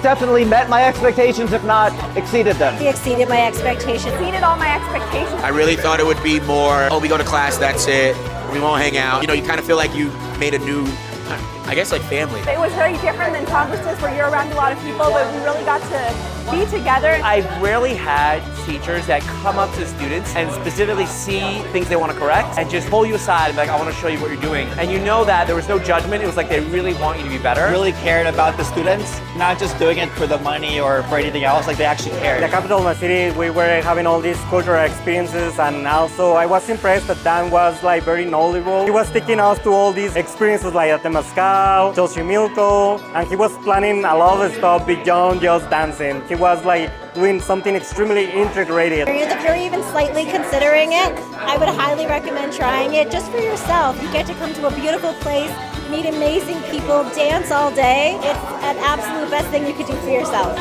Definitely met my expectations, if not exceeded them. He exceeded my expectations. Exceeded all my expectations. I really thought it would be more, oh, we go to class, that's it. We won't hang out. You know, you kind of feel like you made a new, I guess, like family. It was very different than Congress where you're around a lot of people, but we really got to be together. I've rarely had teachers that come up to students and specifically see things they want to correct and just pull you aside and be like, I want to show you what you're doing. And you know that there was no judgment. It was like they really want you to be better. Really cared about the students, not just doing it for the money or for anything else, like they actually cared. The capital of my city, we were having all these cultural experiences, and also I was impressed that Dan was like very knowledgeable. He was taking us to all these experiences like at Temazcal, Xochimilco, and he was planning a lot of stuff beyond just dancing. He was like doing something extremely integrated. If you're even slightly considering it, I would highly recommend trying it just for yourself. You get to come to a beautiful place, meet amazing people, dance all day. It's an absolute best thing you could do for yourself.